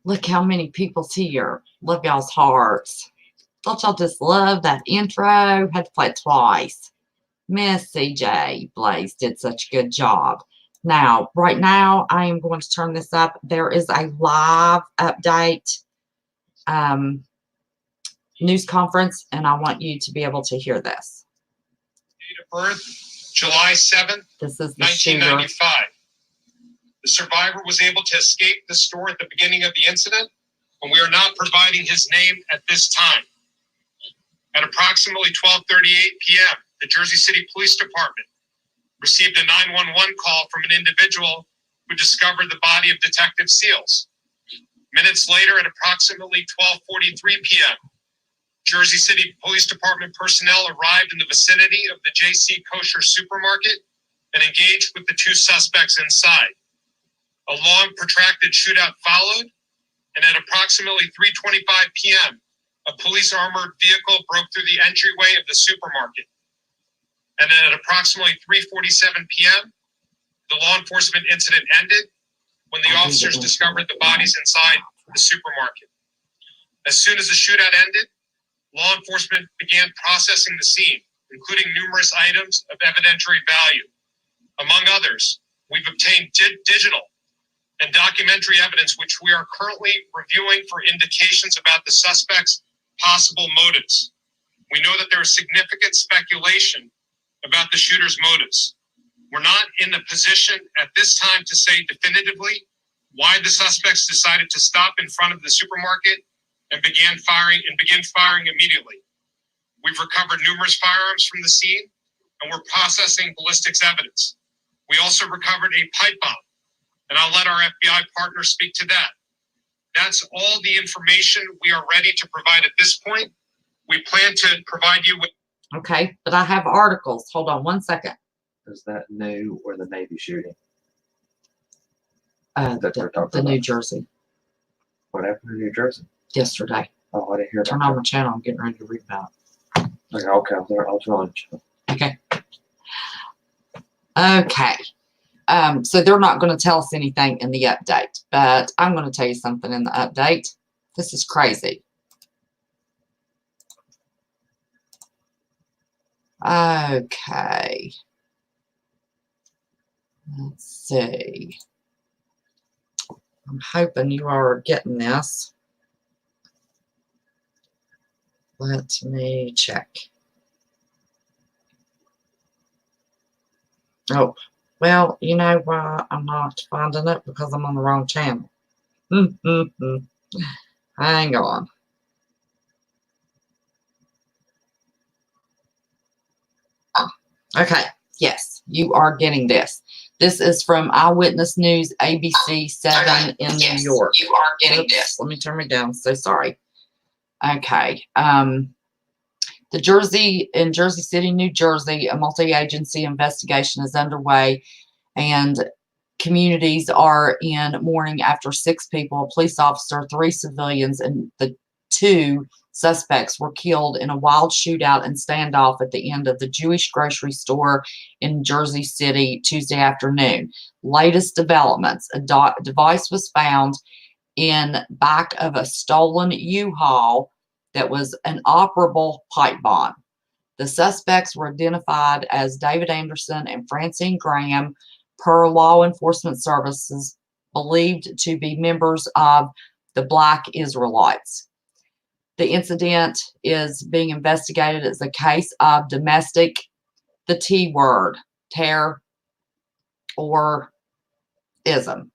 Look how many people's here. Love y'all's hearts. Don't y'all just love that intro? Had to play it twice. Miss CJ Blaze did such a good job. Now, right now, I am going to turn this up. There is a live update news conference, and I want you to be able to hear this. Date of birth, July 7th, this is 1995. The survivor was able to escape the store at the beginning of the incident, and we are not providing his name at this time. At approximately 12:38 p.m., the Jersey City Police Department received a 911 call from an individual who discovered the body of Detective Seals. Minutes later, at approximately 12:43 p.m., Jersey City Police Department personnel arrived in the vicinity of the JC Kosher supermarket and engaged with the two suspects inside. A long, protracted shootout followed, and at approximately 3:25 p.m., a police armored vehicle broke through the entryway of the supermarket. And then at approximately 3:47 p.m., the law enforcement incident ended when the officers discovered the bodies inside the supermarket. As soon as the shootout ended, law enforcement began processing the scene, including numerous items of evidentiary value. Among others, we've obtained digital and documentary evidence which we are currently reviewing for indications about the suspect's possible motives. We know that there is significant speculation about the shooter's motives. We're not in a position at this time to say definitively why the suspects decided to stop in front of the supermarket and begin firing immediately. We've recovered numerous firearms from the scene, and we're processing ballistics evidence. We also recovered a pipe bomb, and I'll let our FBI partner speak to that. That's all the information we are ready to provide at this point. We plan to provide you with... Okay, but I have articles. Hold on one second. Is that new or the Navy shooting? The New Jersey. What happened in New Jersey? Yesterday. Oh, I didn't hear that. Turn on my channel. I'm getting ready to read about it. Okay, I'll turn on it. Okay. Okay. So they're not going to tell us anything in the update, but I'm going to tell you something in the update. This is crazy. Okay. Let's see. I'm hoping you are getting this. Let me check. Oh, well, you know why I'm not finding it? Because I'm on the wrong channel. Hang on. Okay, yes, you are getting this. This is from Eyewitness News, ABC 7 in New York. You are getting this. Let me turn me down. So sorry. Okay. In Jersey City, New Jersey, a multi-agency investigation is underway, and communities are in mourning after 6 people, a police officer, 3 civilians, and the 2 suspects were killed in a wild shootout and standoff at the end of the Jewish grocery store in Jersey City Tuesday afternoon. Latest developments: a device was found in back of a stolen U-Haul that was an operable pipe bomb. The suspects were identified as David Anderson and Francine Graham, per law enforcement services, believed to be members of the Black Israelites. The incident is being investigated as a case of domestic, the T word, terror or ism.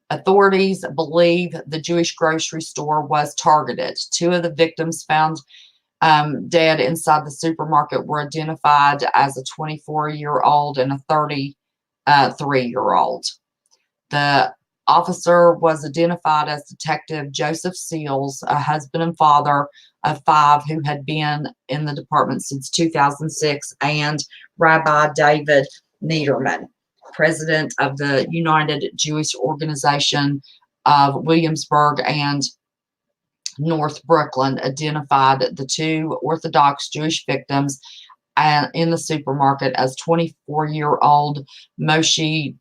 Authorities believe the Jewish grocery store was targeted. 2 of the victims found dead inside the supermarket were identified as a 24-year-old and a 33-year-old. The officer was identified as Detective Joseph Seals, a husband and father of 5 who had been in the department since 2006, and Rabbi David Niederman, president of the United Jewish Organization of Williamsburg and North Brooklyn, identified the 2 Orthodox Jewish victims in the supermarket as 24-year-old Moshe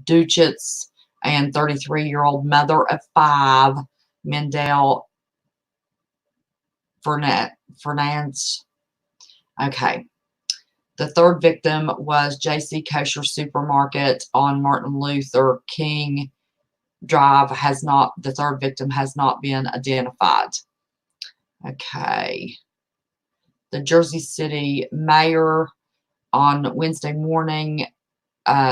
Duchitz and 33-year-old mother of 5, Mendel Fernandez. Okay. The third victim was JC Kosher Supermarket on Martin Luther King Drive. The third victim has not been identified. Okay. The Jersey City mayor on Wednesday morning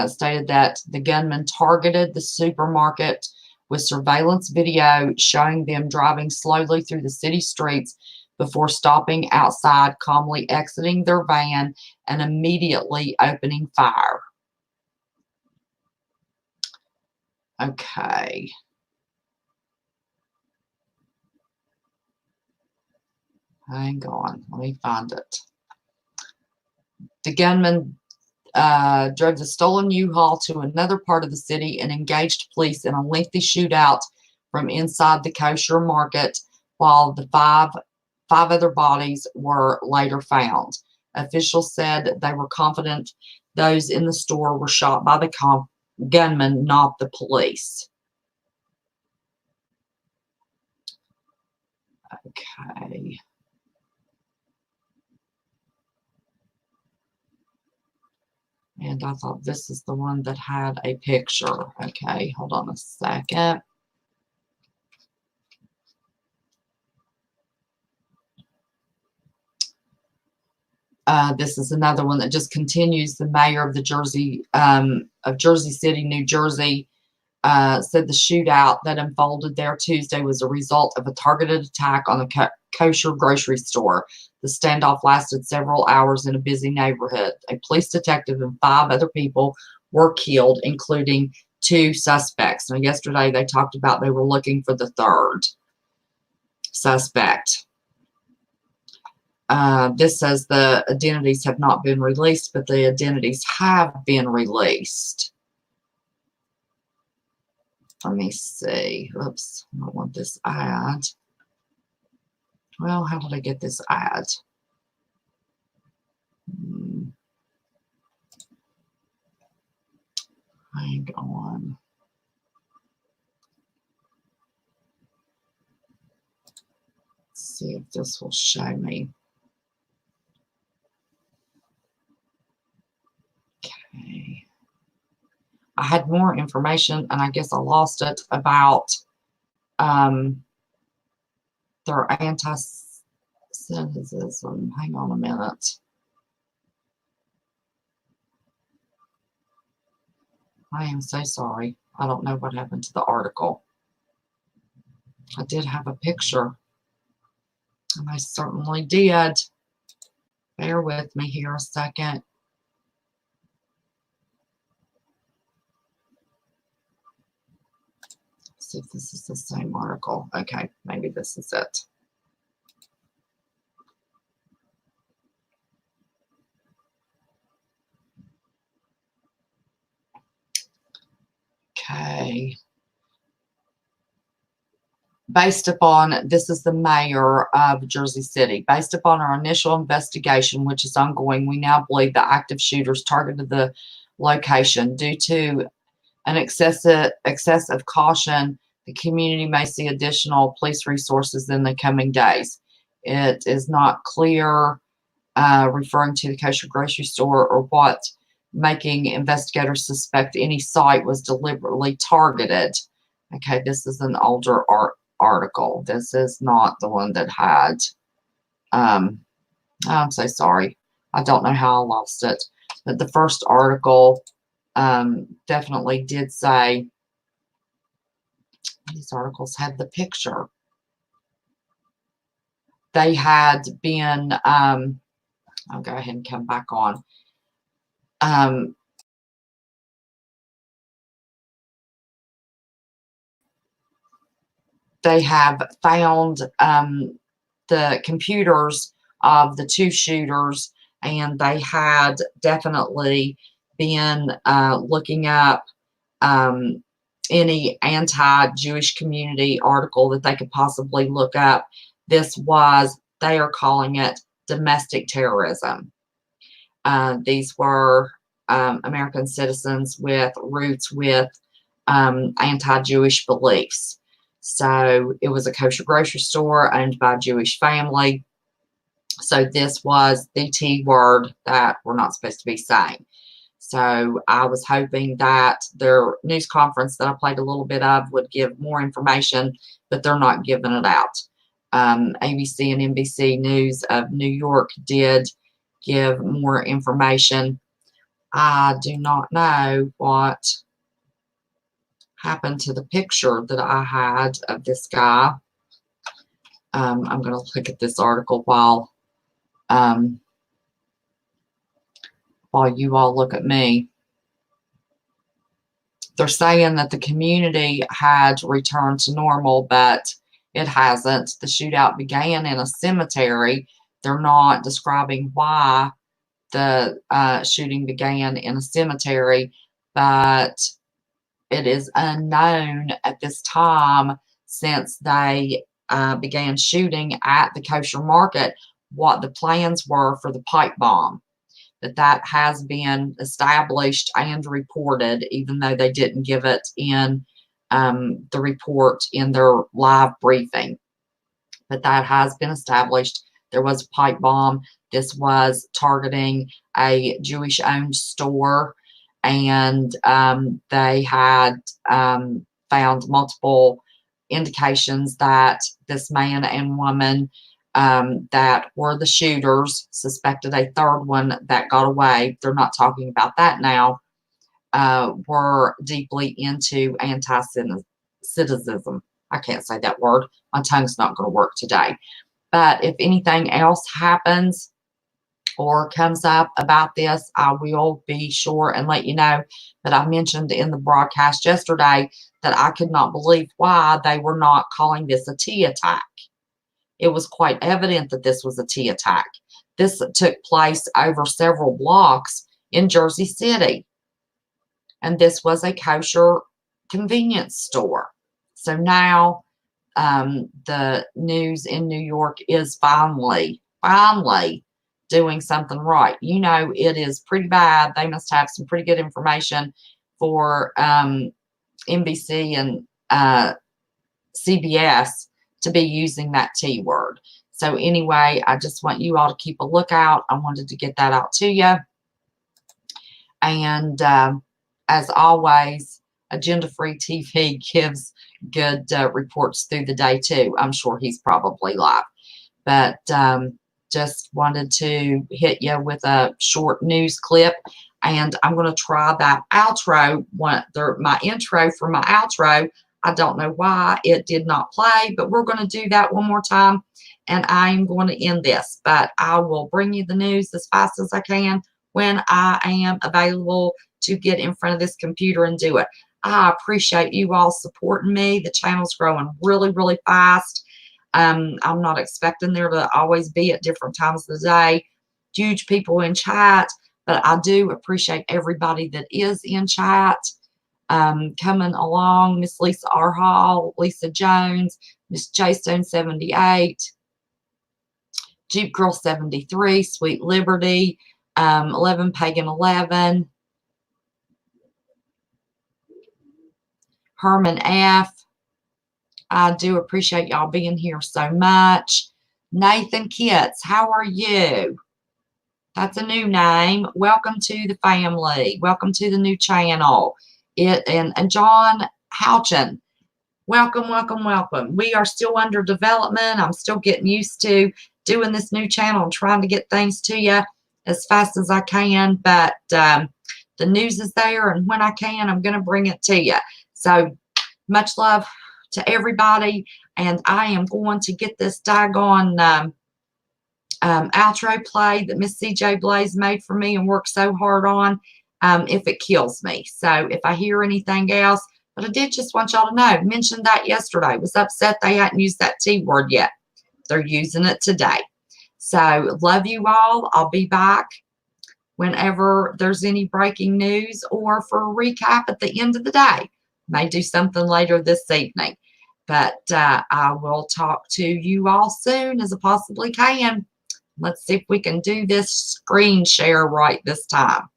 stated that the gunman targeted the supermarket with surveillance video showing them driving slowly through the city streets before stopping outside, calmly exiting their van, and immediately opening fire. Okay. Hang on, let me find it. The gunman drove the stolen U-Haul to another part of the city and engaged police in a lengthy shootout from inside the kosher market, while the five other bodies were later found. Officials said they were confident those in the store were shot by the gunman, not the police. Okay. And I thought this is the one that had a picture. Okay, hold on a second. This is another one that just continues. The mayor of Jersey City, New Jersey, said the shootout that unfolded there Tuesday was a result of a targeted attack on a kosher grocery store. The standoff lasted several hours in a busy neighborhood. A police detective and 5 other people were killed, including 2 suspects. Now, yesterday they talked about they were looking for the 3rd suspect. This says the identities have not been released, but the identities have been released. Let me see. Oops, I don't want this ad. Well, how did I get this ad? Hang on. Let's see if this will show me. Okay. I had more information, and I guess I lost it, about their anti-Semitism. Hang on a minute. I am so sorry. I don't know what happened to the article. I did have a picture, and I certainly did. Bear with me here a second. See if this is the same article. Okay, maybe this is it. Okay. Based upon, this is the mayor of Jersey City. Based upon our initial investigation, which is ongoing, we now believe the active shooters targeted the location. Due to an excessive caution, the community may see additional police resources in the coming days. It is not clear, referring to the kosher grocery store, or what, making investigators suspect any site was deliberately targeted. Okay, this is an older article. This is not the one that had, I'm so sorry. I don't know how I lost it. But the first article definitely did say, these articles had the picture. They had been, I'll go ahead and come back on. They have found the computers of the 2 shooters, and they had definitely been looking up any anti-Jewish community article that they could possibly look up. This was, they are calling it domestic terrorism. These were American citizens with roots with anti-Jewish beliefs. So it was a kosher grocery store owned by a Jewish family. So this was the T word that we're not supposed to be saying. So I was hoping that their news conference that I played a little bit of would give more information, but they're not giving it out. ABC and NBC News of New York did give more information. I do not know what happened to the picture that I had of this guy. I'm going to look at this article while you all look at me. They're saying that the community had returned to normal, but it hasn't. The shootout began in a cemetery. They're not describing why the shooting began in a cemetery, but it is unknown at this time, since they began shooting at the kosher market, what the plans were for the pipe bomb. That has been established and reported, even though they didn't give it in the report in their live briefing. But that has been established. There was a pipe bomb. This was targeting a Jewish-owned store, and they had found multiple indications that this man and woman that were the shooters, suspected a third one that got away, they're not talking about that now, were deeply into anti-Semitism. I can't say that word. My tongue's not going to work today. But if anything else happens or comes up about this, I will be sure and let you know. But I mentioned in the broadcast yesterday that I could not believe why they were not calling this a T attack. It was quite evident that this was a T attack. This took place over several blocks in Jersey City. And this was a kosher convenience store. So now the news in New York is finally doing something right. You know, it is pretty bad. They must have some pretty good information for NBC and CBS to be using that T word. So anyway, I just want you all to keep a lookout. I wanted to get that out to you. And as always, Agenda Free TV gives good reports through the day too. I'm sure he's probably live. But just wanted to hit you with a short news clip. And I'm going to try that outro. My intro for my outro, I don't know why it did not play, but we're going to do that one more time. And I'm going to end this. But I will bring you the news as fast as I can when I am available to get in front of this computer and do it. I appreciate you all supporting me. The channel's growing really, really fast. I'm not expecting there to always be at different times of the day huge people in chat, but I do appreciate everybody that is in chat coming along. Miss Lisa R. Hall, Lisa Jones, Miss Jaystone 78, Jeep Girl 73, Sweet Liberty, 11 Pagan 11, Herman F. I do appreciate y'all being here so much. Nathan Kitts, how are you? That's a new name. Welcome to the family. Welcome to the new channel. And John Houchin, welcome, welcome, welcome. We are still under development. I'm still getting used to doing this new channel and trying to get things to you as fast as I can. But the news is there, and when I can, I'm going to bring it to you. So much love to everybody, and I am going to get this doggone outro play that Miss CJ Blaze made for me and worked so hard on, if it kills me. So if I hear anything else, but I did just want y'all to know, mentioned that yesterday, was upset they hadn't used that T word yet. They're using it today. So love you all. I'll be back whenever there's any breaking news or for a recap at the end of the day. May do something later this evening, but I will talk to you all soon as I possibly can. Let's see if we can do this screen share right this time.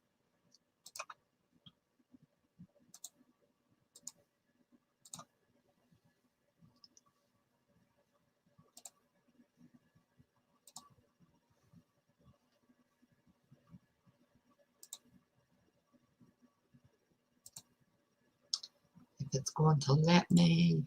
it's going to let me.